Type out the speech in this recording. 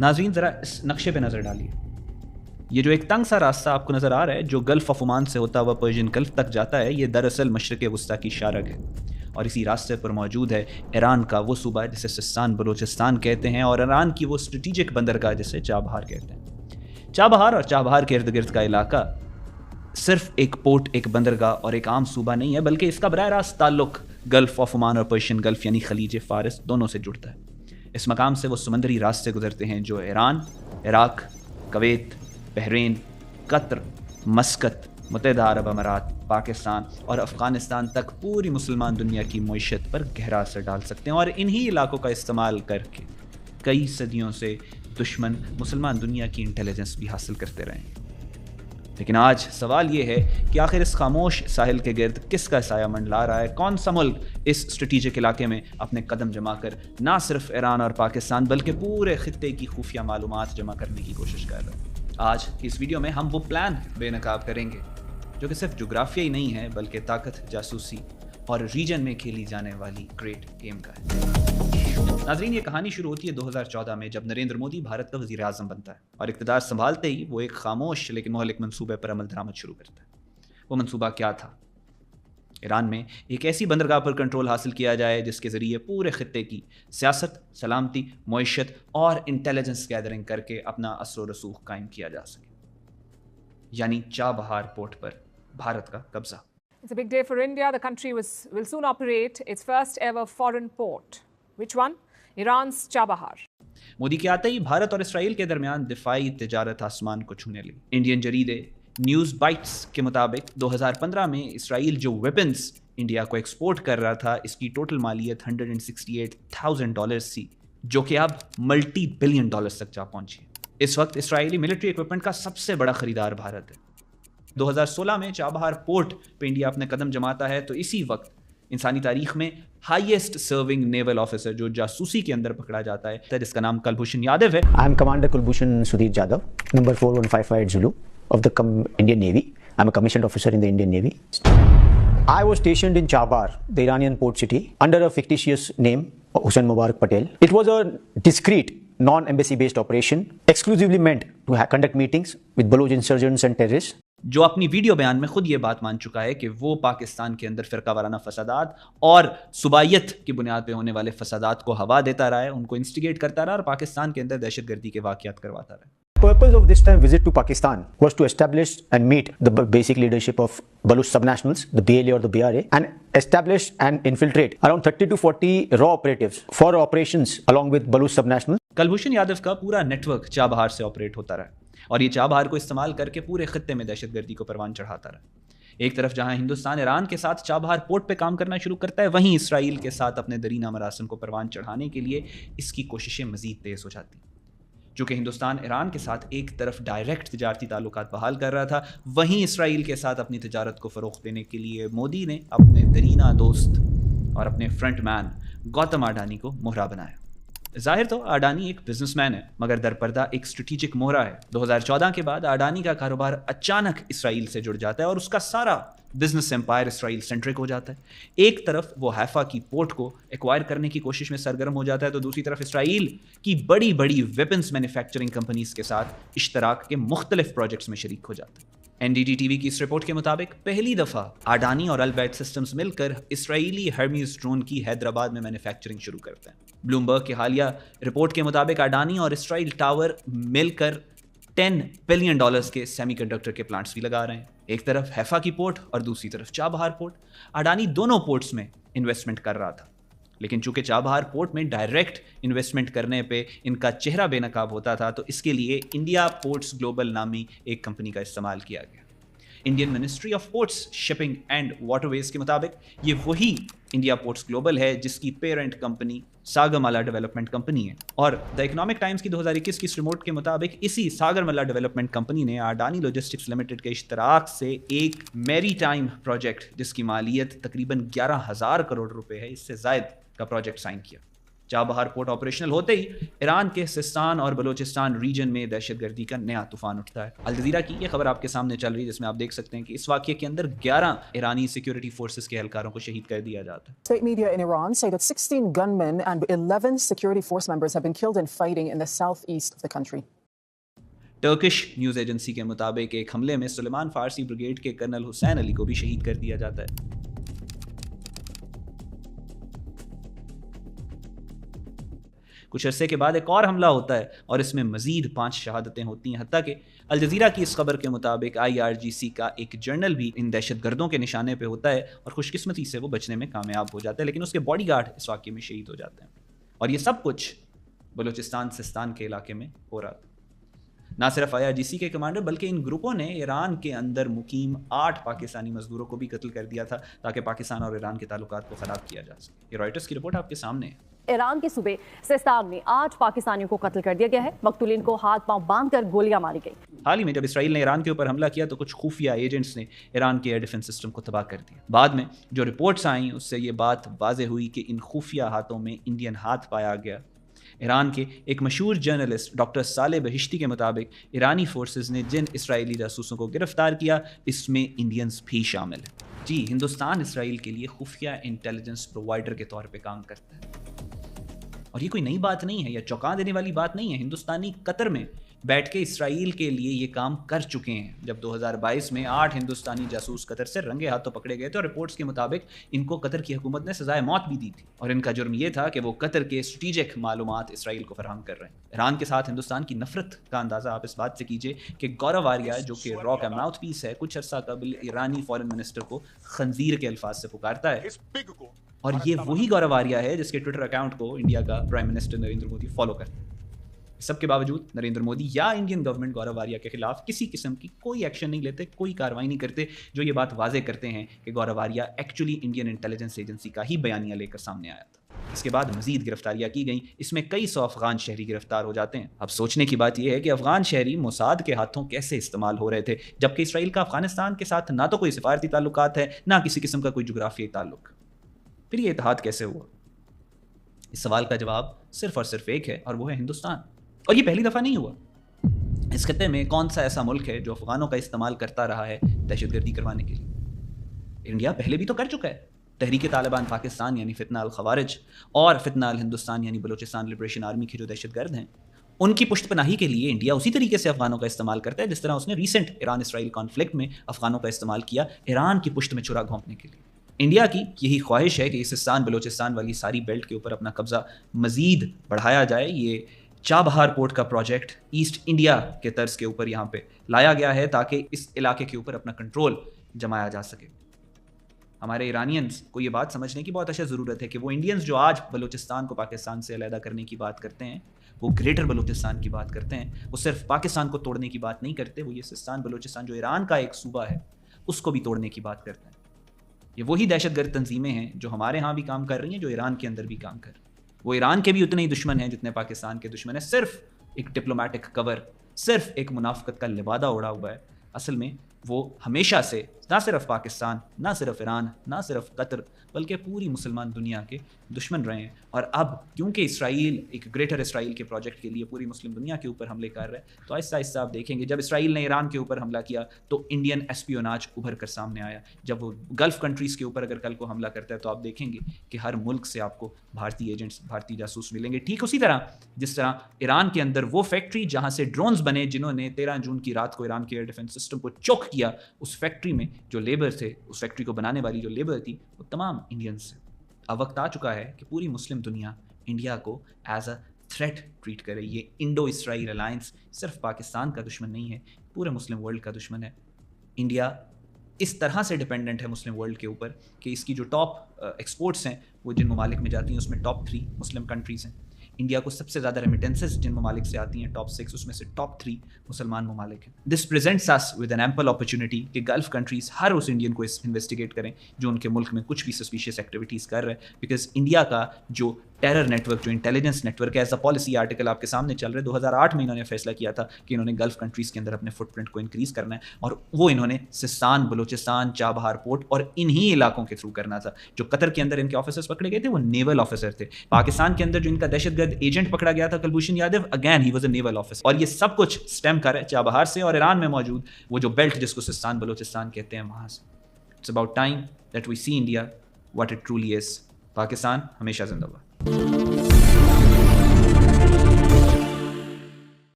ناظرین ذرا اس نقشے پہ نظر ڈالیے. یہ جو ایک تنگ سا راستہ آپ کو نظر آ رہا ہے جو گلف آف عمان سے ہوتا ہوا پرشین گلف تک جاتا ہے، یہ دراصل مشرق وسطیٰ کی شارک ہے، اور اسی راستے پر موجود ہے ایران کا وہ صوبہ جسے سستان بلوچستان کہتے ہیں، اور ایران کی وہ اسٹریٹجک بندرگاہ جسے چابہار کہتے ہیں. چابہار اور چابہار کے ارد گرد کا علاقہ صرف ایک پورٹ، ایک بندرگاہ اور ایک عام صوبہ نہیں ہے، بلکہ اس کا براہ راست تعلق گلف آف عمان اور پرشین گلف یعنی خلیج فارس دونوں سے جڑتا ہے. اس مقام سے وہ سمندری راستے گزرتے ہیں جو ایران، عراق، کویت، بحرین، قطر، مسقط، متحدہ عرب امارات، پاکستان اور افغانستان تک پوری مسلمان دنیا کی معیشت پر گہرا اثر ڈال سکتے ہیں، اور انہی علاقوں کا استعمال کر کے کئی صدیوں سے دشمن مسلمان دنیا کی انٹیلیجنس بھی حاصل کرتے رہے ہیں. لیکن آج سوال یہ ہے کہ آخر اس خاموش ساحل کے گرد کس کا سایہ منڈلا رہا ہے؟ کون سا ملک اس اسٹریٹجک علاقے میں اپنے قدم جما کر نہ صرف ایران اور پاکستان بلکہ پورے خطے کی خفیہ معلومات جمع کرنے کی کوشش کر رہا ہے؟ آج اس ویڈیو میں ہم وہ پلان بے نقاب کریں گے جو کہ صرف جغرافیائی نہیں ہے بلکہ طاقت، جاسوسی اور ریجن میں کھیلی جانے والی گریٹ گیم کا ہے. ناظرین، یہ کہانی شروع ہوتی ہے 2014 میں جب نریندر مودی بھارت کا وزیر اعظم بنتا ہے، اور اقتدار سنبھالتے ہی وہ ایک خاموش لیکن مہلک منصوبے پر عمل درآمد شروع کرتا ہے. وہ منصوبہ کیا تھا؟ ایران میں ایک ایسی بندرگاہ پر کنٹرول حاصل کیا جائے جس کے ذریعے پورے خطے کی سیاست، سلامتی، معیشت اور انٹیلیجنس گیدرنگ کر کے اپنا اثر و رسوخ قائم کیا جا سکے، یعنی چابہار پورٹ پر بھارت کا قبضہ. It's a big day for India. The country will soon operate its first ever foreign port. Which one? Iran's Chabahar. Modi کے آتے ہی بھارت اور اسرائیل کے درمیان دفاعی تجارت آسمان کو چھونے لگی. انڈین جریدے نیوز بائٹس کے مطابق 2015 میں اسرائیل جو ویپنز انڈیا کو ایکسپورٹ کر رہا تھا، اس کی ٹوٹل مالیت $168,000 تھی، جو کہ اب ملٹی بلین ڈالرز تک جا پہنچی ہے. اس وقت اسرائیلی ملٹری ایکوپمنٹ کا سب سے بڑا خریدار بھارت ہے. 2016 میں چابہار پورٹ پہ انڈیا اپنے قدم جماتا ہے تو اسی وقت انسانی تاریخ میں ہائیسٹ سرونگ نیول آفیسر جو جاسوسی کے اندر پکڑا جاتا ہے، جس کا نام کلبھوشن یادو ہے. I am Commander Kulbhushan Sudhir Jadhav, number 4155 Zulu of the Indian Navy. I am a commissioned officer in the Indian Navy. I was stationed in Chabahar, the Iranian port city, under a fictitious name, Hussain Mubarak Patel. It was a discreet, non-embassy based operation, exclusively meant to conduct meetings with Baloch insurgents and terrorists. جو اپنی video بیان میں خود یہ بات مان چکا ہے کہ وہ پاکستان کے اندر فرقہ وارانہ فسادات اور صوبائیت کی بنیاد پہ ہونے والے فسادات کو ہوا دیتا رہا ہے، ان کو انسٹیگیٹ کرتا رہا اور پاکستان کے اندر دہشت گردی کے واقعات کرواتا رہا. The purpose of this time visit to Pakistan was to establish and meet the basic leadership of Baloch subnationals, the BLA or the BRA, and establish and infiltrate around 30 to 40 raw operatives for operations along with Baloch subnationals. Kulbhushan Yadav کا پورا net work Chabahar سے operate ہوتا رہا اور یہ Chabahar کو استعمال کر کے پورے خطے میں دہشت گردی کو پروان چڑھاتا رہا. ایک طرف جہاں ہندوستان ایران کے ساتھ چابہار پورٹ پہ کام کرنا شروع کرتا ہے، وہیں اسرائیل کے ساتھ اپنے درینہ مراسم کو پروان چڑھانے کے لیے اس کی کوششیں مزید تیز ہو جاتی ہیں. چونکہ ہندوستان ایران کے ساتھ ایک طرف ڈائریکٹ تجارتی تعلقات بحال کر رہا تھا، وہیں اسرائیل کے ساتھ اپنی تجارت کو فروغ دینے کے لیے مودی نے اپنے درینہ دوست اور اپنے فرنٹ مین گوتم اڈانی کو مہرا بنایا. ظاہر تو اڈانی ایک بزنس مین ہے، مگر درپردہ ایک اسٹریٹجک مہرا ہے. 2014 کے بعد اڈانی کا کاروبار اچانک اسرائیل سے جڑ جاتا ہے اور اس کا سارا بزنس امپائر اسرائیل سینٹرک ہو جاتا ہے. ایک طرف وہ حیفا کی پورٹ کو ایکوائر کرنے کی کوشش میں سرگرم ہو جاتا ہے تو دوسری طرف اسرائیل کی بڑی بڑی ویپنز مینوفیکچرنگ کمپنیز کے ساتھ اشتراک کے مختلف پروجیکٹس میں شریک ہو جاتا ہے. NDT TV کی اس رپورٹ کے مطابق پہلی دفعہ اڈانی اور البیٹ سسٹمز مل کر اسرائیلی ہرمیز ڈرون کی حیدرآباد میں مینوفیکچرنگ شروع کرتے ہیں. بلومبرگ کی حالیہ رپورٹ کے مطابق اڈانی اور اسرائیل ٹاور مل کر $10 بلین کے سیمی کنڈکٹر کے پلانٹس بھی لگا رہے ہیں. ایک طرف حیفا کی پورٹ اور دوسری طرف چابہار پورٹ. اڈانی دونوں پورٹس میں انویسٹمنٹ کر رہا تھا، لیکن چونکہ چابہار پورٹ میں ڈائریکٹ انویسٹمنٹ کرنے پہ ان کا چہرہ بے نقاب ہوتا تھا تو اس کے لیے انڈیا پورٹس گلوبل نامی ایک کمپنی کا استعمال کیا گیا. Indian ministry of ports, shipping and waterways کے مطابق یہ وہی انڈیا پورٹس گلوبل ہے جس کی پیرنٹ کمپنی ساگر مالا ڈیولپمنٹ کمپنی ہے. اور دا اکنامک ٹائمز کی 2021 کی اس رپورٹ کے مطابق اسی ساگر مالا ڈیولپمنٹ کمپنی نے اڈانی لاجسٹکس لمیٹڈ کے اشتراک سے ایک میری ٹائم پروجیکٹ جس کی مالیت تقریباً 11,000 کروڑ روپے ہے، اس سے زائد کا پروجیکٹ سائن کیا. چابہار پورٹ آپریشنل ہوتے ہی ایران کے سستان اور بلوچستان ریجن میں دہشت گردی کا نیا طوفان اٹھتا ہے. الجزیرہ کی یہ خبر آپ کے سامنے چل رہی ہے جس میں آپ دیکھ سکتے ہیں کہ اس واقعے کے اندر 11 ایرانی سیکیورٹی فورسز کے اہلکاروں کو شہید کر دیا جاتا ہے. State media in Iran say that 16 gunmen and 11 security force members have been killed in fighting in the southeast of the country. Turkish news agency کے مطابق ایک حملے میں سلیمان فارسی بریگیڈ کے کرنل حسین علی کو بھی شہید کر دیا جاتا ہے. کچھ عرصے کے بعد ایک اور حملہ ہوتا ہے اور اس میں مزید 5 شہادتیں ہوتی ہیں، حتیٰ کہ الجزیرہ کی اس خبر کے مطابق IRGC کا ایک جرنل بھی ان دہشت گردوں کے نشانے پہ ہوتا ہے اور خوش قسمتی سے وہ بچنے میں کامیاب ہو جاتا ہے، لیکن اس کے باڈی گارڈ اس واقعے میں شہید ہو جاتے ہیں. اور یہ سب کچھ بلوچستان سستان کے علاقے میں ہو رہا تھا. نہ صرف IRGC کے کمانڈر بلکہ ان گروپوں نے ایران کے اندر مقیم 8 پاکستانی مزدوروں کو بھی قتل کر دیا تھا تاکہ پاکستان اور ایران کے تعلقات کو خراب کیا جا سکے. یہ رائٹرز کی رپورٹ آپ کے سامنے ہے. ایران کے صوبے سستان میں 8 پاکستانیوں کو قتل کر دیا گیا ہے. مقتولین کو ہاتھ پاؤں باندھ کر گولیاں ماری گئی. حال ہی میں جب اسرائیل نے ایران کے اوپر حملہ کیا تو کچھ خفیہ ایجنٹس نے ایران کے ایئر ڈیفنس سسٹم کو تباہ کر دیا. بعد میں جو رپورٹس آئیں اس سے یہ بات واضح ہوئی کہ ان خفیہ ہاتھوں میں انڈین ہاتھ پایا گیا. ایران کے ایک مشہور جرنلسٹ ڈاکٹر صالح بہشتی کے مطابق ایرانی فورسز نے جن اسرائیلی جاسوسوں کو گرفتار کیا اس میں انڈینز بھی شامل ہیں. جی، ہندوستان اسرائیل کے لیے خفیہ انٹیلیجنس پرووائڈر کے طور پہ کام کرتا ہے اور یہ کوئی نئی بات نہیں ہے یا چونکا دینے والی بات نہیں ہے. ہندوستانی قطر میں بیٹھ کے اسرائیل کے لیے یہ کام کر چکے ہیں. جب 2022 میں 8 ہندوستانی جاسوس قطر سے رنگے ہاتھوں پکڑے گئے تھے اور رپورٹس کے مطابق ان کو قطر کی حکومت نے سزائے موت بھی دی تھی اور ان کا جرم یہ تھا کہ وہ قطر کے اسٹریٹجک معلومات اسرائیل کو فراہم کر رہے ہیں. ایران کے ساتھ ہندوستان کی نفرت کا اندازہ آپ اس بات سے کیجئے کہ گورو آریہ جو کہ را کا ماؤتھ پیس ہے کچھ عرصہ قبل ایرانی فارن منسٹر کو خنزیر کے الفاظ سے پکارتا ہے اور یہ وہی گورو آریہ ہے جس کے ٹویٹر اکاؤنٹ کو انڈیا کا prime minister Narendra Modi follow کرتے ہیں. سب کے باوجود نریندر مودی یا انڈین گورنمنٹ گورو آریہ کے خلاف کسی قسم کی کوئی ایکشن نہیں لیتے, کوئی کارروائی نہیں کرتے, جو یہ بات واضح کرتے ہیں کہ Gaurav Arya actually Indian intelligence agency کا ہی بیانیہ لے کر سامنے آیا تھا. اس کے بعد مزید گرفتاریاں کی گئیں, اس میں کئی 100 افغان شہری گرفتار ہو جاتے ہیں. اب سوچنے کی بات یہ ہے کہ افغان شہری موساد کے ہاتھوں کیسے استعمال ہو رہے تھے, جبکہ اسرائیل کا افغانستان کے ساتھ نہ تو کوئی سفارتی تعلقات ہے نہ کسی قسم کا کوئی جغرافیائی تعلق. پھر یہ اتحاد کیسے ہوا؟ اس سوال کا جواب صرف اور صرف ایک ہے اور وہ ہے ہندوستان. اور یہ پہلی دفعہ نہیں ہوا. اس خطے میں کون سا ایسا ملک ہے جو افغانوں کا استعمال کرتا رہا ہے دہشت گردی کروانے کے لیے؟ انڈیا پہلے بھی تو کر چکا ہے. تحریک طالبان پاکستان یعنی فتنہ الخوارج اور فتنہ الہندوستان یعنی بلوچستان لبریشن آرمی کے جو دہشت گرد ہیں ان کی پشت پناہی کے لیے انڈیا اسی طریقے سے افغانوں کا استعمال کرتا ہے جس طرح اس نے ریسنٹ ایران اسرائیل کانفلکٹ میں افغانوں کا استعمال کیا ایران کی پشت میں چھرا گھونپنے کے لیے. انڈیا کی یہی خواہش ہے کہ سستان بلوچستان والی ساری بیلٹ کے اوپر اپنا قبضہ مزید بڑھایا جائے. یہ چابہار پورٹ کا پروجیکٹ ایسٹ انڈیا کے طرز کے اوپر یہاں پہ لایا گیا ہے تاکہ اس علاقے کے اوپر اپنا کنٹرول جمایا جا سکے. ہمارے ایرانینز کو یہ بات سمجھنے کی بہت اشد ضرورت ہے کہ وہ انڈینز جو آج بلوچستان کو پاکستان سے علیحدہ کرنے کی بات کرتے ہیں, وہ گریٹر بلوچستان کی بات کرتے ہیں. وہ صرف پاکستان کو توڑنے کی بات نہیں کرتے, وہ یہ سستان بلوچستان جو ایران کا ایک صوبہ ہے اس کو بھی توڑنے کی بات کرتے ہیں. یہ وہی دہشت گرد تنظیمیں ہیں جو ہمارے ہاں بھی کام کر رہی ہیں, جو ایران کے اندر بھی کام کر رہی ہیں. وہ ایران کے بھی اتنے ہی دشمن ہیں جتنے پاکستان کے دشمن ہیں. صرف ایک ڈپلومیٹک کور, صرف ایک منافقت کا لبادہ اڑا ہوا ہے. اصل میں وہ ہمیشہ سے نہ صرف پاکستان, نہ صرف ایران, نہ صرف قطر, بلکہ پوری مسلمان دنیا کے دشمن رہے ہیں. اور اب کیونکہ اسرائیل ایک گریٹر اسرائیل کے پروجیکٹ کے لیے پوری مسلم دنیا کے اوپر حملے کر رہا ہے, تو آہستہ آہستہ آپ دیکھیں گے جب اسرائیل نے ایران کے اوپر حملہ کیا تو انڈین ایسپیوناج ابھر کر سامنے آیا. جب وہ گلف کنٹریز کے اوپر اگر کل کو حملہ کرتا ہے تو آپ دیکھیں گے کہ ہر ملک سے آپ کو بھارتی ایجنٹس, بھارتی جاسوس ملیں گے. ٹھیک اسی طرح جس طرح ایران کے اندر وہ فیکٹری جہاں سے ڈرونز بنے جنہوں نے 13 جون کی رات کو ایران کے ایئر ڈیفنس سسٹم کو چوک کیا, اس فیکٹری میں جو لیبر تھے, اس فیکٹری کو بنانے والی جو لیبر تھی, وہ تمام انڈینز سے. اب وقت آ چکا ہے کہ پوری مسلم دنیا انڈیا کو ایز اے تھریٹ ٹریٹ کرے. یہ انڈو اسرائیل الائنس صرف پاکستان کا دشمن نہیں ہے, پورے مسلم ورلڈ کا دشمن ہے. انڈیا اس طرح سے ڈپینڈنٹ ہے مسلم ورلڈ کے اوپر کہ اس کی جو ٹاپ ایکسپورٹس ہیں وہ جن ممالک میں جاتی ہیں اس میں ٹاپ 3 مسلم کنٹریز ہیں. انڈیا کو سب سے زیادہ ریمیٹنسز جن ممالک سے آتی ہیں ٹاپ 6 اس میں سے ٹاپ 3 مسلمان ممالک ہیں. This presents us with an ample opportunity کہ گلف کنٹریز ہر اس انڈین کو انویسٹیگیٹ کریں جو ان کے ملک میں کچھ بھی سسپیشیس ایکٹیویٹیز کر رہے ہیں, بیکاز انڈیا کا جو ٹیرر نیٹ ورک, جو انٹیلیجنس نیٹ ورک ہے, ایز اے پالیسی آرٹیکل آپ کے سامنے چل رہے, 2008 میں انہوں نے فیصلہ کیا تھا کہ انہوں نے گلف کنٹریز کے اندر اپنے فٹ پرنٹ کو انکریز کرنا ہے, اور وہ انہوں نے سستان, بلوچستان, چابہار پورٹ اور انہی علاقوں کے تھرو کرنا تھا. جو قطر کے اندر ان کے آفیسرز پکڑے گئے تھے وہ نیول آفیسر تھے. پاکستان کے اندر جو ان کا دہشت گرد ایجنٹ پکڑا گیا تھا Kulbhushan Yadav, again he was a naval officer. اور یہ سب کچھ اسٹیم کر ہے چابہار سے اور ایران میں موجود وہ جو بیلٹ جس کو سستان بلوچستان کہتے ہیں وہاں سے. It's about time that we see India what it truly is. Pakistan ہمیشہ زندہ باد.